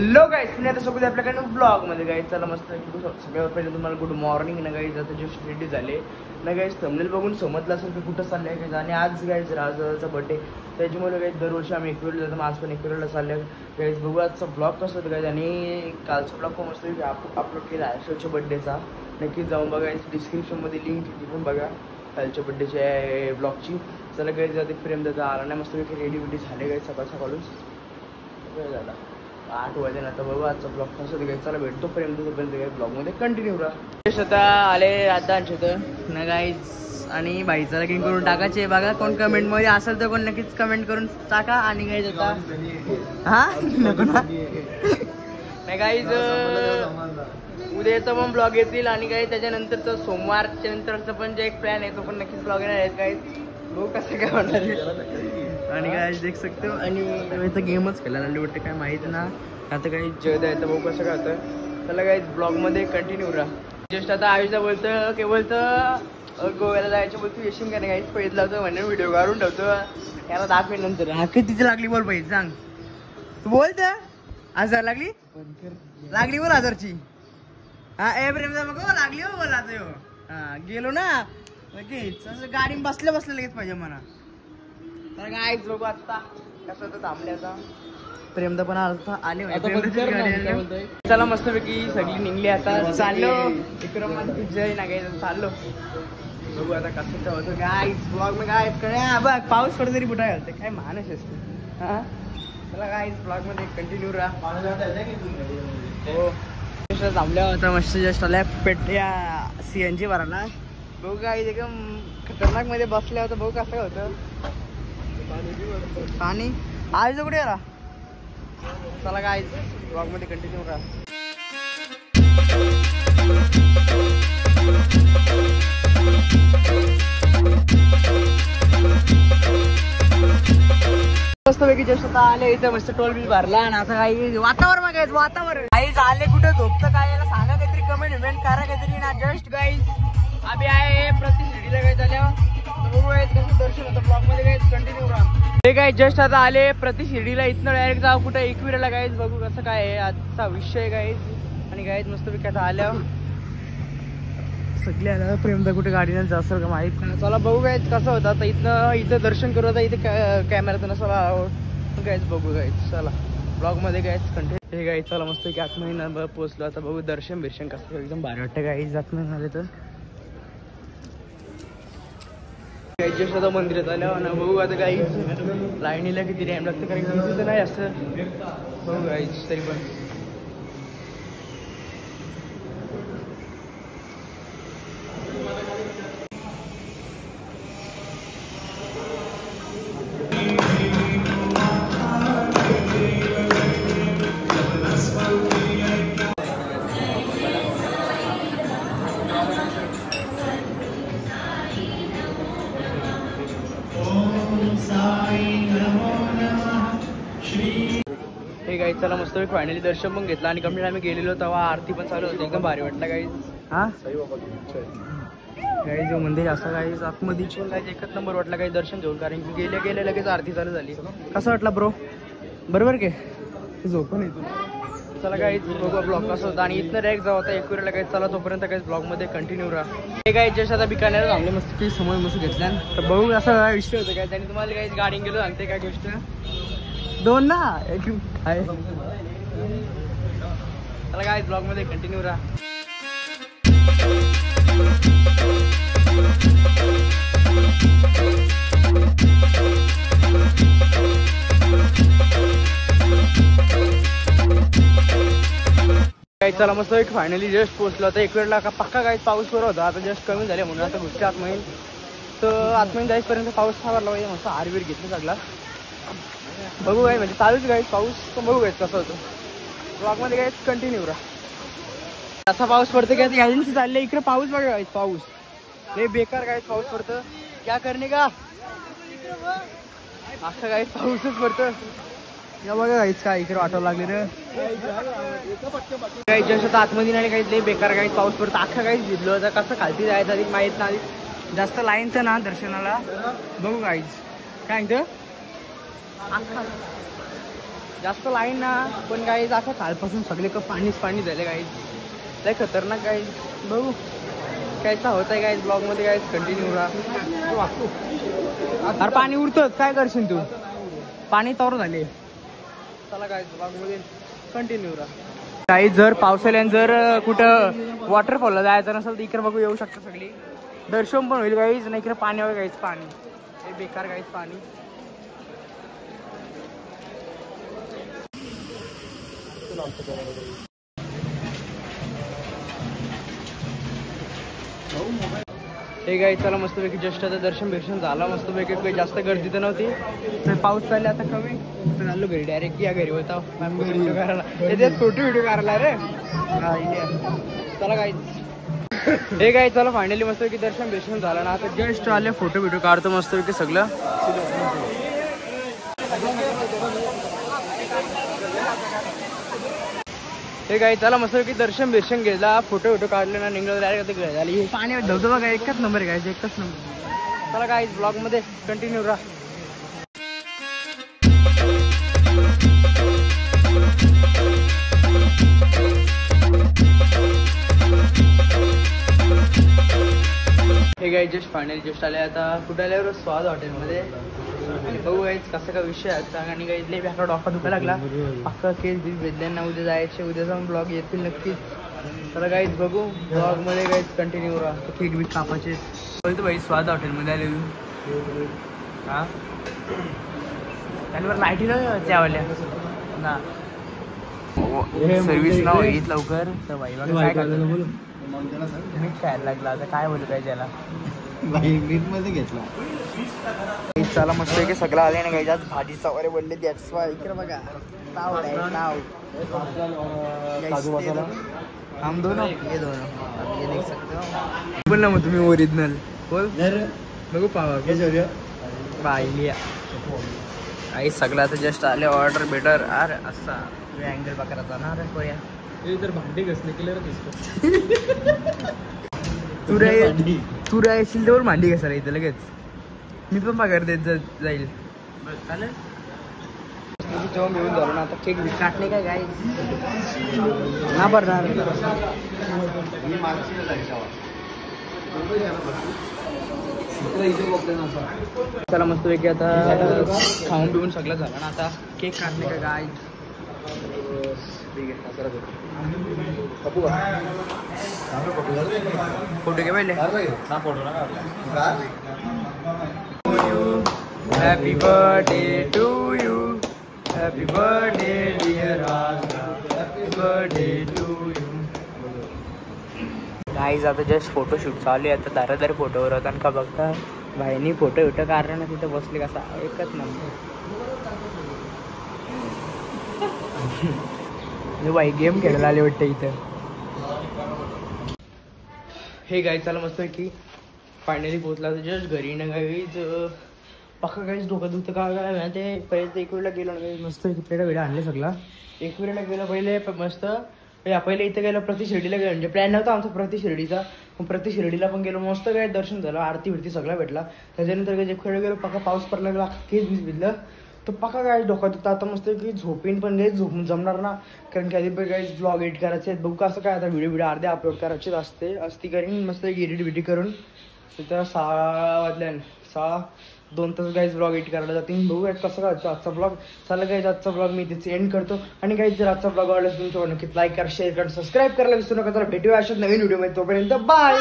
Hello guys, पुन्हा आता सोबत आपल्याकडे ब्लॉग मध्ये गाईज. चला मस्त सगळ्यावर पहिले तुम्हाला गुड मॉर्निंग ना गाईज. आता जस्ट रेडी झाले ना गाईज. थंबनेल बघून समजलं असेल की कुठं चाललंय गाईज. आणि आज गाईज राजाचा बर्थडे, त्याच्यामुळे गाईज दरवर्षी आम्ही एकविरीला जातो. आज पण एकविरीला चालले गाईज. बघू आजचा ब्लॉग कसं होतं गाईज. आणि कालचा ब्लॉग पण मस्त अपलोड केला आयुष्याच्या बर्थडेचा. नक्कीच जाऊन बघा. डिस्क्रिप्शनमध्ये लिंक ती पण बघा कालच्या बर्थडेच्या ब्लॉगची. चला गाईज जाते. प्रेम दादा आला नाही, मस्त रेडी बिडी झाले गाईज सकाळ सकाळूच झाला 8 वाजे ना. तर बघू आजचा ब्लॉग कसं होतं. चला भेटतो प्रेम तोपर्यंत काही ब्लॉगमध्ये कंटिन्यू राहा. स्वतः आले आता ना गाईज. आणि भाईचा लगीन करून टाकायचे बघा. कोण कमेंटमध्ये असेल तर कोण नक्कीच कमेंट करून टाका. आणि गाईज आता हा नको ना नाही गाईज. उद्याचा पण ब्लॉग येतील. आणि काही त्याच्यानंतरचा सोमवारच्या नंतरचा पण जे एक प्लॅन आहे तो पण नक्कीच ब्लॉग येणार आहेत गाईज. बघू कसं काय होणार आहे. आणि काय देख सकते हो. आणि इथं गेमच खेळायला लागली वाटतं, काय माहीत ना. आता काही जग आहे तर बघू कसं काय होतं. त्याला काही ब्लॉगमध्ये कंटिन्यू राहा. जस्ट आता आयुष्या बोलतं की बोलतं गोव्याला जायचं बोलतो. येशील का नाही काहीच पहिलं लावतो म्हणून व्हिडिओ काढून ठेवतो. याला दाखवेल नंतर. हा कितीची लागली बोल पाहिजे सांग तू. बोलत 1000 लागली बोल 1000ची. हा ए प्रेम बघ लागली हो बोला. हा गेलो ना लगेच. गाडी बसल्या लगेच पाहिजे म्हणा. तर काय बघू आता कसं होतं थांबल्याचा. प्रेमदा पण आले. चला मस्तपैकी सगळी निघली. आता चाललो विक्रमादित्य जय ना काय चाललो. बघू आता कसं होतं काय ब्लॉग में. काय बघ पाऊस पडतो तरी कुठं घालते काय माणूस असते. हा चला काय ब्लॉग मध्ये कंटिन्यू राहा. हो थांबल्या होता मस्त. जस्ट आल्या पेट्या CNG भरायला. बघू काय एकदम खतरनाक मध्ये बसल्या होतं. बघू कसं होतं पाणी. आज कुठे आला. चला काय ब्लॉग मध्ये कंटिन्यू करा. मस्तपैकी जस्ट आता आले इथं. मस्त टोल बिल भरला. आणि आता काही वातावरण काय वातावरण काहीच आले कुठं झोपतं काय याला सांगा. काहीतरी कमेंट इव्हेंट करा काहीतरी ना. जस्ट गाईज आम्ही आहे प्रति शिर्डीला काही झाल्यावर कसं दर्शन होतं. ब्लॉग मध्ये काही कंटिन्यू राहा. हे काय जस्ट आता आले प्रति शिर्डीला. इथनं डायरेक्ट जाऊ कुठं एकविराला गाईज. बघू कसं काय आहे आजचा विषय गाईज. आणि गाईज मस्तपैकी आता आल्यावर सगळे आल्या. प्रेमदा कुठे गाडीनं जास्त का माहीत नाही. चला बघू गाईज कसं होतं. आता इथं दर्शन करू. आता इथे कॅमेरा नसला गाईज. बघू गाईज चला ब्लॉग मध्ये गाईज कंटिन्यू. हे गाईज चला मस्त की आतमध्ये पोहोचलो. आता बघू दर्शन कसं एकदम भारी वाटतं गाईज. जात नाही झाले तर जस्ट आता मंदिरात आल्यावर ना. बघू आता काही लाईनीला किती टाइम लागतं कारण की तर नाही असं. बघू गाईज तरी पण हे गाईज. चला मस्त फायनली दर्शन पण घेतलं. आणि कंप्लीट आम्ही गेलेलो तेव्हा आरती पण चालू होती. एकदम भारी वाटलं गाईज. हा गाईज जो मंदिर असं गाईज आतमध्ये गाईज एकच नंबर वाटला काही दर्शन घेऊन. कारण की गेले लगेच आरती चालू झाली. कसं वाटलं ब्रो बरोबर की झोपून येतो. चला गाईज बघू ब्लॉग कसं होता. आणि इथनं डायरेक्ट जाऊ आता एकविराला गाईज. चला तोपर्यंत काहीच ब्लॉग मध्ये कंटिन्यू राहा. हे गाईज जस्ट आता बिकानेर थांबले मस्त काही समोर मस्त घेतल्या. तर बघू असा विषय होतं काय. त्यांनी तुम्हाला काहीच गाडी गेलो सांगते काय गोष्ट. 2 ना एक आहे. चला काय ब्लॉग मध्ये कंटिन्यू राहा. काही चला मस्त एक फायनली जस्ट पोहोचलो. आता एक वेळेला का पक्का काही पाऊस सुरू होता. आता जस्ट कमी झाले म्हणून आता घुसते आतमध्ये. तर आतमध्ये जाईपर्यंत पाऊस थांबला पाहिजे. मस्त आरबीर घेतलं सगळा. बघू काय म्हणजे चालूच गाईच पाऊस. पण बघू गायच कसं होतं. ब्लॉगमध्ये गायच कंटिन्यू राहा. असा पाऊस पडतो की ह्या दिवशी चालले इकडे पाऊस बघा गायच. पाऊस लय बेकार गायच पाऊस पडतं. क्या करणे का अख्खा गायच पाऊसच पडतं. या बघा काहीच काय इकडे वाटावं लागले रे. काही जसं आतमध्ये नाही काही लय बेकार काही पाऊस पडतो. अख्खा काहीच भिजलो होता. कसं खालती जायचं आधी माहीत नाही. जास्त लाईनचं ना दर्शनाला. बघू काहीच काय म्हणतं जास्त लाईन ना, पण गाईज असं कालपासून सगळे पाणीच पाणी झाले गाईज. लय खतरनाक गाईज. बघू कायचा होत आहे गाईज ब्लॉग मध्ये. गाईज कंटिन्यू राहा. अरे पाणी उरतच, काय करशील तू. पाणी तवर झाले. चला गाईज ब्लॉग मध्ये कंटिन्यू राहा. काही जर पावसाळ्यात जर कुठं वॉटरफॉलला जायचं नसेल तर इकडे बघू येऊ शकता सगळी. दर्शन पण होईल गाईज. नाही इकडे पाण्यावर गाईज पाणी हे बेकार गाईज पाणी. हे गाईज चला मस्तपैकी जस्ट आता दर्शन झाला मस्तपैकी. काही जास्त गर्दी तर नव्हती. तर पाऊस चालला आता कमी. चाललो घरी डायरेक्ट. या घरी होता व्हिडिओ करायला. त्याच्यात फोटो व्हिडिओ करायला रे. चला गाईज. हे काय चला फायनली मस्तपैकी दर्शन झालं ना. आता जस्ट आले फोटो व्हिडिओ काढतो मस्तपैकी सगळं. हे काय चला मस्तपैकी दर्शन घेतला. फोटो व्हिडिओ काढले ना. निघलो डायरेक्ट घर झाली. पाणी धबधबा काय एकच नंबर आहे काय. एकच नंबर. चला काय ब्लॉग मध्ये कंटिन्यू राहा. हे गाईज जस्ट फायनली जस्ट आले. आता कुठे आल्यावर स्वाद हॉटेलमध्ये. बघू गाईज कसं का विषय आहे. आणि गाईज लई बेकार डॉक्टर दुखायला लागला. पक्का केस बीस भेटल्यांना उद्या जायचे. उद्या जाऊन ब्लॉग येतील नक्कीच. तर गाईज बघू ब्लॉग मध्ये गाईज कंटिन्यू राहा. केक बीक कापायचे. बोलतो भाई स्वाद हॉटेलमध्ये आले. हा त्यावर लाईटीला त्यावाल्या ना सर्विस ना होईल लवकर. तर भाई काय करतो बोलू. मीठ खायला लागला. आता काय बोलू काय त्याला. मीठ मध्ये घेतला. चला मस्त की सगळं आले ना काही. आज भाजीचा वगैरे बोलले. That's why. इकडे बघा नाव आहे नाव. हम दोनों ये दोनों ये देख सकते हो. बोल ना मग तुम्ही ओरिजिनल बोल. बघू पावा बाई लिया. आई सगळं आता जस्ट आले. Order better. अरे असा अँगल बकराचा ना. अरे कोया तर भांडी घसले केलं तू राहशील तेवढं भांडी घसायला इथं लगेच. मी पण पगार देत जाईल. चालेल. जेव्हा मिळून झालो ना. आता केक काटणे काय काय ना भरणार. चला मस्त पैकी आता खाऊन पिऊन सगळं झालं ना. आता केक काटणे काय काय. फोटो घे पहिले. Happy birthday to you. Happy birthday dear Raja. Happy birthday to you. Guys आता जस्ट फोटोशूट चालू आहे. आता दारादार फोटोवर होता का बघता. भाईनी फोटो विटो काढला ना. तिथं बसले कसा एकच नंबर. बाई गेम खेळायला आले वाटतं इथं. हे गाईज चला मस्त की फायनली पोहोचला. तर जस्ट घरी ना गाईज पक्का काहीच डोकं दुखतं का काय. ते पहिले एक वेळेला गेलो ना मस्त. पेढा वेळा आणले सगळा. एक वेळेला गेलो पहिले मस्त. पहिले इथं गेलो प्रति शिर्डीला गेलो. म्हणजे प्लॅन नव्हता आमचा प्रति शिर्डीचा. मग प्रति शिर्डीला पण गेलो. मस्त काय दर्शन झालं. आरती बिरती सगळा भेटला. त्याच्यानंतर काही खेळ गेलो. पक्का पाऊस पडला लागला. केस बीस भिजलं. तर पक्का काय डोकं दुखतं आता मस्त की. झोपेन पण काही झोपून जमणार ना. कारण की आधी पण काही ब्लॉग एडिट करायचे आहेत. बघू कसं काय आता व्हिडिओ अर्धे अपलोड करायचे असती करीन मस्त एडिट बिडिट करून. तिथं 6 वाजल्या 6-2 तास गाईज ब्लॉग एडिट करायला जातील. बघू कसं काय आजचा ब्लॉग. चला गाईज आजचा ब्लॉग मी तिथे एंड करतो. आणि गाईज जर आजचा ब्लॉग आवडला तुमच्या नक्कीच लाईक करा शेअर करा सबस्क्राईब करायला विसरू नका. तर भेटूया अशाच नवीन व्हिडिओमध्ये. तोपर्यंत बाय.